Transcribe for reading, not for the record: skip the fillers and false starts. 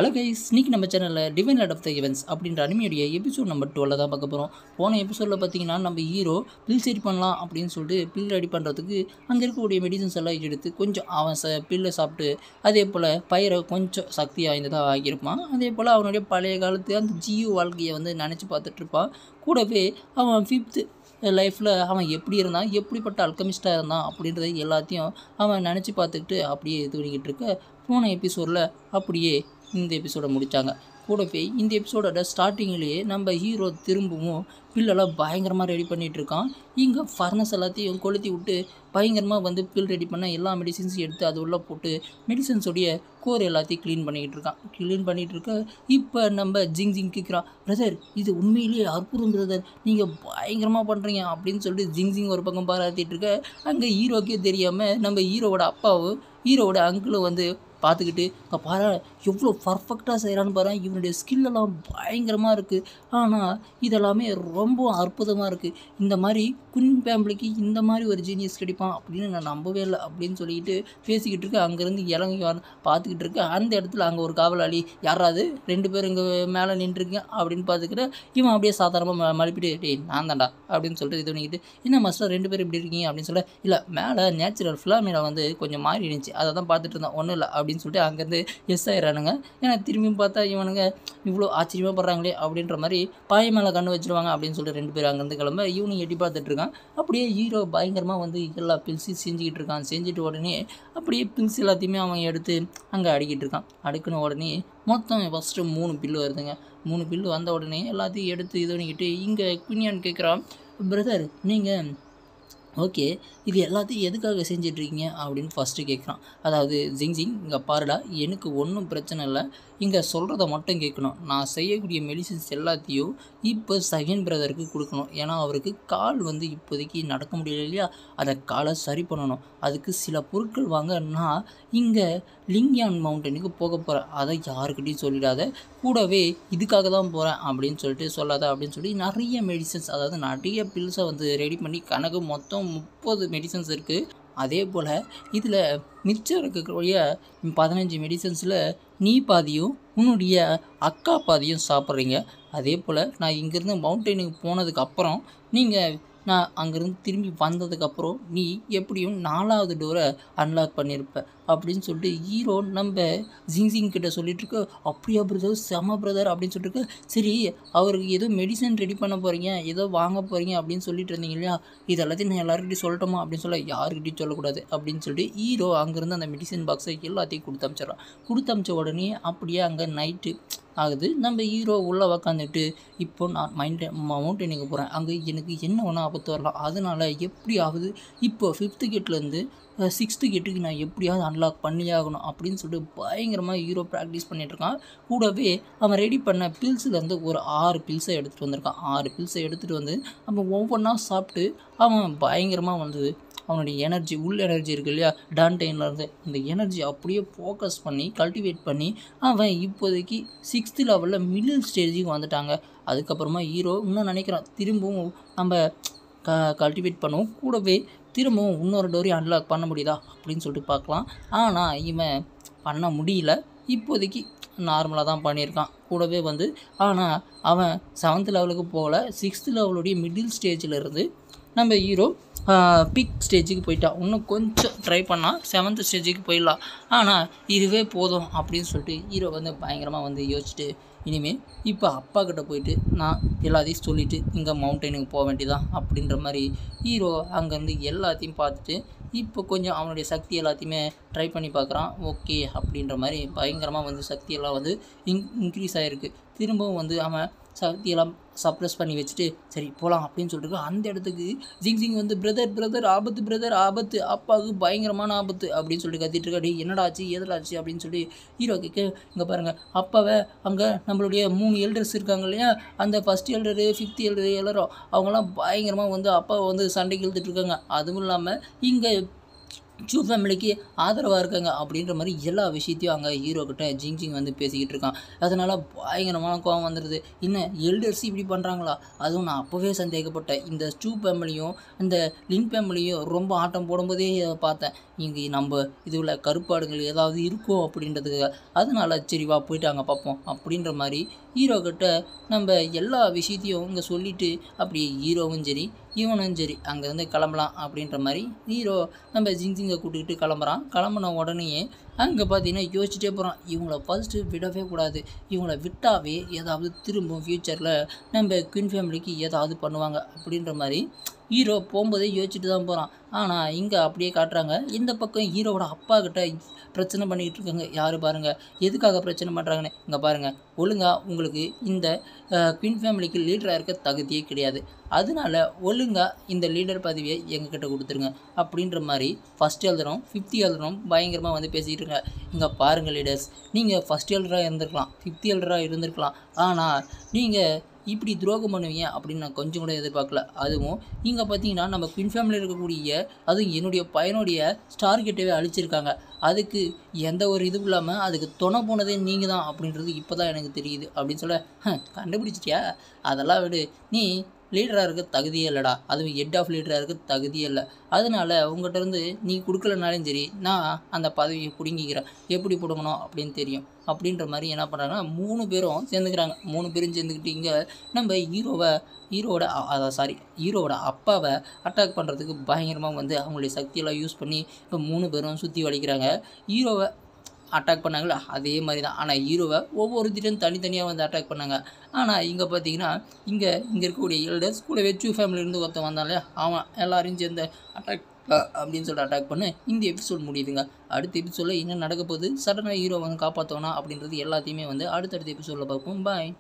Hello guys, இன்னைக்கு நம்ம சேனலில் divine lord of the events அப்படின்ற அனிமையுடைய எபிசோட் நம்பர் 12 தான் பார்க்க போகிறோம். போன எபிசோடில் பார்த்தீங்கன்னா நம்ம ஹீரோ பில் ரெடி பண்ணலாம் அப்படின்னு சொல்லிட்டு பில் ரெடி பண்ணுறதுக்கு அங்கே இருக்கக்கூடிய மெடிசன்ஸ் எல்லாம் எடுத்து கொஞ்சம் அவன் பில்லை சாப்பிட்டு அதே போல் பயிரை கொஞ்சம் சக்தி வாய்ந்ததாக ஆகியிருப்பான். அதே போல் அவனுடைய பழைய காலத்து அந்த ஜியோ வாழ்க்கையை நினச்சி பார்த்துட்ருப்பான். கூடவே அவன் 5th லைஃப்பில் அவன் எப்படி இருந்தான், எப்படிப்பட்ட அல்கமிஸ்டாக இருந்தான் அப்படின்றத எல்லாத்தையும் அவன் நினச்சி பார்த்துக்கிட்டு அப்படியே இது பண்ணிக்கிட்டு இருக்க போன எபிசோடில் அப்படியே இந்த எபிசோடை முடித்தாங்க. கூடவே இந்த எபிசோடோட ஸ்டார்டிங்லேயே நம்ம ஹீரோ திரும்பவும் பில்லெல்லாம் பயங்கரமாக ரெடி பண்ணிகிட்ருக்கான். இங்கே ஃபர்னஸ் எல்லாத்தையும் கொளுத்தி விட்டு பயங்கரமாக பில் ரெடி பண்ண எல்லா மெடிசின்ஸையும் எடுத்து அது உள்ளே போட்டு மெடிசன்ஸோடைய கோர் எல்லாத்தையும் க்ளீன் பண்ணிகிட்டு இருக்க இப்போ நம்ம ஜிங் கேட்குறான், பிரதர் இது உண்மையிலேயே அற்புதம் பிரதர், நீங்கள் பயங்கரமாக பண்ணுறீங்க அப்படின்னு சொல்லிட்டு ஜிங் ஒரு பக்கம் பாராட்டிகிட்டு இருக்க அங்கே ஹீரோக்கே தெரியாமல் நம்ம ஹீரோவோட அப்பாவும் ஹீரோவோட அங்கிளும் பார்த்துக்கிட்டு பாரு எவ்வளோ பர்ஃபெக்டாக செய்கிறான்னு பாரு, இவனுடைய ஸ்கில்லெல்லாம் பயங்கரமாக இருக்குது, ஆனால் இதெல்லாமே ரொம்ப அற்புதமாக இருக்குது, இந்த மாதிரி குயின் ஃபேமிலிக்கு இந்த மாதிரி ஒரு ஜீனியஸ் கிடைப்பான் அப்படின்னு நான் நம்பவே இல்லை அப்படின்னு சொல்லிக்கிட்டு பேசிக்கிட்டு இருக்க அங்கேருந்து இறங்கி பார்த்துக்கிட்டு இருக்க அந்த இடத்துல அங்கே ஒரு காவலாளி யாராவது 2 பேர் இங்கே மேலே நின்றுருக்கீங்க அப்படின்னு பார்த்துக்கிட்டு இவன் அப்படியே சாதாரணமாக மழுப்பிட்டு டேய் நான் தான்டா அப்படின்னு சொல்லிட்டு இது பண்ணிக்கிட்டு என்ன மாஸ்டர் 2 பேர் இப்படி இருக்கீங்க அப்படின்னு சொல்ல இல்லை மேலே நேச்சுரல் ஃபிலாமினா கொஞ்சம் மாறி இருந்துச்சு அதை தான் பார்த்துட்டு இருந்தேன் ஒன்றும் இல்லை அப்படின்னு சொல்லிட்டு அங்கேருந்து எஸ் ஆயிடுறானுங்க. ஏன்னா திரும்பியும் பார்த்தா இவனுங்க இவ்வளோ ஆச்சரியமாக படுறாங்களே அப்படின்ற மாதிரி பாய மேலே கண்ணு வச்சுருவாங்க அப்படின்னு சொல்லிட்டு 2 பேர் அங்கேருந்து கிளம்ப இவனும் எட்டி பார்த்துட்டு இருக்கான். அப்படியே ஹீரோ பயங்கரமாக எல்லா பில்ஸையும் செஞ்சுக்கிட்டு இருக்கான். செஞ்சுட்டு உடனே அப்படியே பில்ஸ் எல்லாத்தையுமே அவன் எடுத்து அங்கே அடிக்கிட்டு இருக்கான். அடுக்குன உடனே மொத்தம் ஃபஸ்ட்டு 3 பில்லு வருதுங்க. 3 பில்லு வந்த உடனே எல்லாத்தையும் எடுத்து இது பண்ணிக்கிட்டு இங்கே குனியான்னு கேட்குறான், பிரதர் நீங்கள் ஓகே இது எல்லாத்தையும் எதுக்காக செஞ்சிட்ருக்கீங்க அப்படின்னு ஃபஸ்ட்டு கேட்குறான். அதாவது ஜிங் இங்கே பாருடா, எனக்கு ஒன்றும் பிரச்சனை இல்லை, இங்கே சொல்கிறத மட்டும் கேட்கணும், நான் செய்யக்கூடிய மெடிசின்ஸ் எல்லாத்தையும் இப்போ செகண்ட் பிரதருக்கு கொடுக்கணும், ஏன்னா அவருக்கு கால் இப்போதைக்கு நடக்க முடியல இல்லையா, அதை காலை சரி பண்ணணும், அதுக்கு சில பொருட்கள் வாங்க நான் இங்கே லிங்யான் மவுண்டனுக்கு போக போகிறேன், அதை யாருக்கிட்டையும் சொல்லிடாத, கூடவே இதுக்காக தான் போகிறேன் அப்படின்னு சொல்லிட்டு சொல்லாத அப்படின்னு சொல்லி நிறைய மெடிசன்ஸ் அதாவது நிறைய பில்ஸை ரெடி பண்ணி கணக்கு மொத்தம் 30 மெடிசன்ஸ் இருக்குது. அதே போல் இதில் மிச்சம் இருக்கக்கூடிய 15 மெடிசன்ஸில் நீ பாதியும் உன்னுடைய அக்கா பாதியும் சாப்பிட்றீங்க. அதே போல் நான் இங்கேருந்து மவுண்டனுக்கு போனதுக்கப்புறம் நான் அங்கேருந்து திரும்பி வந்ததுக்கப்புறம் நீ எப்படியும் 4வது டோரை அன்லாக் பண்ணியிருப்ப அப்படின்னு சொல்லிட்டு ஹீரோ நம்ம ஜிங் கிட்ட சொல்லிட்டு இருக்க. அப்படியா பிரதர், செம பிரதர் அப்படின்னு சொல்லிட்டு இருக்க. சரி அவருக்கு ஏதோ மெடிசன் ரெடி பண்ண போகிறீங்க, ஏதோ வாங்க போகிறீங்க அப்படின்னு சொல்லிட்டு இருந்தீங்க இல்லையா, இது எல்லாத்தையும் நான் எல்லாருக்கிட்டையும் சொல்லட்டுமா அப்படின்னு சொல்ல யாருக்கிட்டையும் சொல்லக்கூடாது அப்படின்னு சொல்லிட்டு ஹீரோ அங்கேருந்து அந்த மெடிசன் பாக்ஸை எல்லாத்தையும் கொடுத்து அனுப்பிச்சிட்றான். கொடுத்து அனுப்பிச்ச உடனே அப்படியே அங்கே நைட்டு ஆகுது. நம்ம ஹீரோ உள்ளே உக்காந்துட்டு இப்போ நான் மவுண்டனுக்கு போகிறேன், அங்கே எனக்கு என்ன ஒன்றா ஆபத்து வரலாம், அதனால் எப்படியாவது இப்போ 5th கேட்லேருந்து 6th கேட்டுக்கு நான் எப்படியாவது அன்லாக் பண்ணியே ஆகணும் அப்படின்னு சொல்லிட்டு பயங்கரமாக ஹீரோ ப்ராக்டிஸ் பண்ணிகிட்ருக்கான். கூடவே அவன் ரெடி பண்ண பில்ஸ்லேருந்து ஒரு 6 பில்ஸை எடுத்துகிட்டு வந்திருக்கான். 6 பில்ஸை எடுத்துகிட்டு அவன் ஒவ்வொன்றா சாப்பிட்டு அவன் பயங்கரமாக அவனுடைய எனர்ஜி எனர்ஜி இருக்குது இல்லையா டான்டைன்லேருந்து அந்த எனர்ஜி அப்படியே ஃபோக்கஸ் பண்ணி கல்டிவேட் பண்ணி அவன் இப்போதைக்கு 6th லெவலில் மிடில் ஸ்டேஜுக்கு வந்துட்டாங்க. அதுக்கப்புறமா ஹீரோ இன்னும் நினைக்கிறான் திரும்பவும் நம்ம கல்டிவேட் பண்ணுவோம், கூடவே திரும்பவும் இன்னொரு டோரையும் அன்லாக் பண்ண முடியுதா அப்படின்னு சொல்லிட்டு பார்க்கலாம். ஆனால் இவன் பண்ண முடியல, இப்போதைக்கு நார்மலாக தான் பண்ணியிருக்கான். கூடவே ஆனால் அவன் 7th லெவலுக்கு போகல, 6th லெவலுடைய மிடில் ஸ்டேஜில் இருந்து நம்ம ஹீரோ பிக் ஸ்டேஜுக்கு போயிட்டான். இன்னும் கொஞ்சம் ட்ரை பண்ணால் 7th ஸ்டேஜுக்கு போயிடலாம், ஆனால் இதுவே போதும் அப்படின்னு சொல்லிட்டு ஹீரோ பயங்கரமாக யோசிச்சுட்டு இனிமேல் இப்போ அப்பா கிட்ட போயிட்டு நான் எல்லாத்தையும் சொல்லிவிட்டு இங்கே மவுண்டனுக்கு போக வேண்டியதான் அப்படின்ற மாதிரி ஹீரோ அங்கேருந்து எல்லாத்தையும் பார்த்துட்டு இப்போ கொஞ்சம் அவனுடைய சக்தி எல்லாத்தையுமே ட்ரை பண்ணி பார்க்குறான். ஓகே அப்படின்ற மாதிரி பயங்கரமாக சக்தியெல்லாம் இன்க்ரீஸ் ஆகிருக்கு. திரும்பவும் அவன் சக்தியெல்லாம் சப்ரஸ் பண்ணி வச்சுட்டு சரி போகலாம் அப்படின்னு சொல்லிட்டு அந்த இடத்துக்கு ஜிங் பிரதர் ஆபத்து பிரதர் ஆபத்து, அப்பாவுக்கு பயங்கரமான ஆபத்து அப்படின்னு சொல்லிட்டு கத்திட்டு இருக்கா. டே என்னடா ஆச்சு எதிராச்சு அப்படின்னு சொல்லி ஹீரோ கேட்க, இங்கே பாருங்கள் அப்பாவை அங்கே நம்மளுடைய 3 எல்டர்ஸ் இருக்காங்க இல்லையா, அந்த 1st எல்டரு 5th எல்டரு எல்லாரும் அவங்களாம் பயங்கரமாக அப்பாவை சண்டைக்கு இழுத்துட்டு இருக்காங்க. அதுவும் இல்லாமல் இங்கே சூ ஃபேமிலிக்கு ஆதரவாக இருக்காங்க அப்படின்ற மாதிரி எல்லா விஷயத்தையும் அங்கே ஹீரோ கிட்ட ஜிங் வந்து பேசிக்கிட்டு இருக்கான். அதனால் பயங்கரமான கோவம் வந்துடுது. இன்னும் எல்டர்ஸ் இப்படி பண்ணுறாங்களா? அதுவும் நான் அப்போவே சந்தேகப்பட்டேன். இந்த சூ ஃபேமிலியும் இந்த லின் ஃபேமிலியும் ரொம்ப ஆட்டம் போடும்போதே பார்த்தேன். இங்கே நம்ம இதில் கருப்பாடுகள் ஏதாவது இருக்கும் அப்படின்றதுக்கு. அதனால சரி வா போயிட்டு அங்கே பார்ப்போம் அப்படின்ற மாதிரி ஹீரோ கிட்ட நம்ம எல்லா விஷயத்தையும் இங்கே சொல்லிவிட்டு அப்படியே ஹீரோவும் சரி இவனும் சரி அங்கேருந்து கிளம்பலாம் அப்படின்ற மாதிரி ஹீரோ நம்ம ஜிங்கை கூட்டிகிட்டு கிளம்புறான். கிளம்புன உடனேயே அங்கே பார்த்தீங்கன்னா யோசிச்சுட்டே போகிறான். இவங்கள ஃபஸ்ட்டு விடவே கூடாது. இவங்கள விட்டாவே ஏதாவது திரும்பவும் ஃப்யூச்சரில் நம்ம குயின் ஃபேமிலிக்கு ஏதாவது பண்ணுவாங்க அப்படின்ற மாதிரி ஹீரோ போகும்போதே யோசிச்சுட்டு தான் போகிறான். ஆனால் இங்கே அப்படியே காட்டுறாங்க. இந்த பக்கம் ஹீரோவோட அப்பா கிட்ட பிரச்சனை பண்ணிக்கிட்டு இருக்காங்க. யார் பாருங்கள் எதுக்காக பிரச்சனை பண்ணுறாங்கன்னு. இங்கே பாருங்கள், ஒழுங்காக உங்களுக்கு இந்த குயின் ஃபேமிலிக்கு லீடராக இருக்க தகுதியே கிடையாது. அதனால ஒழுங்காக இந்த லீடர் பதவியை எங்ககிட்ட கொடுத்துருங்க அப்படின்ற மாதிரி ஃபஸ்ட் எழுதுறோம் 5th எழுதுறோம் பயங்கரமாக வந்து பேசிக்கிட்டு இருங்க. இங்கே பாருங்கள் லீடர்ஸ், நீங்கள் ஃபஸ்ட் எழுதராக இருந்திருக்கலாம், 5th எழுதராக இருந்திருக்கலாம். ஆனால் நீங்கள் இப்படி துரோகம் பண்ணுவீங்க அப்படின்னு நான் கொஞ்சம் கூட எதிர்பார்க்கல. அதுவும் இங்கே பார்த்தீங்கன்னா நம்ம குயின் ஃபேமிலியில் இருக்கக்கூடிய அதுவும் என்னுடைய பையனுடைய ஸ்டார் கிட்டவே அழிச்சிருக்காங்க. அதுக்கு எந்த ஒரு இதுவும் இல்லாமல் அதுக்கு துணை போனதே நீங்கள் தான் அப்படின்றது இப்போ தான் எனக்கு தெரியுது அப்படின்னு சொல்ல, கண்டுபிடிச்சிட்டியா? அதெல்லாம் விடு, நீ லீடராக இருக்க தகுதியே இல்லைடா, அதுவும் ஹெட் ஆஃப் லீடராக இருக்க தகுதியே இல்லை. அதனால் உங்கள்கிட்ட இருந்து நீ கொடுக்கலனாலும் சரி நான் அந்த பதவியை பிடுங்கிக்கிறேன், எப்படி பிடுங்கணும் அப்படின்னு தெரியும் அப்படின்ற மாதிரி என்ன பண்ணுறாங்கன்னா 3 பேரும் சேர்ந்துக்கிறாங்க. 3 பேரும் சேர்ந்துக்கிட்டு இங்கே நம்ம ஹீரோவோட அப்பாவை அட்டாக் பண்ணுறதுக்கு பயங்கரமாக வந்து அவங்களுடைய சக்தியெல்லாம் யூஸ் பண்ணி இப்போ 3 பேரும் சுற்றி வளைக்கிறாங்க. ஹீரோவை அட்டாக் பண்ணாங்களா அதே மாதிரி தான். ஆனால் ஹீரோவை ஒவ்வொருத்திட்டும் தனித்தனியாக வந்து அட்டாக் பண்ணாங்க. ஆனால் இங்கே பார்த்தீங்கன்னா இங்கே இருக்கக்கூடிய எல்டர்ஸ் கூடவே சூ ஃபேமிலியிலேருந்து ஒருத்தன் வந்தான் இல்லையா, அவன் எல்லாரையும் சேர்ந்து அட்டாக் அப்படின்னு சொல்லிட்டு அட்டாக் பண்ணு இந்த எபிசோட் முடியுதுங்க. அடுத்த எபிசோடில் என்ன நடக்க போகுது, சடனாக ஹீரோ வந்து காப்பாற்றுவானா அப்படின்றது எல்லாத்தையுமே வந்து அடுத்தடுத்த எபிசோடில் பார்ப்போம். பாய்.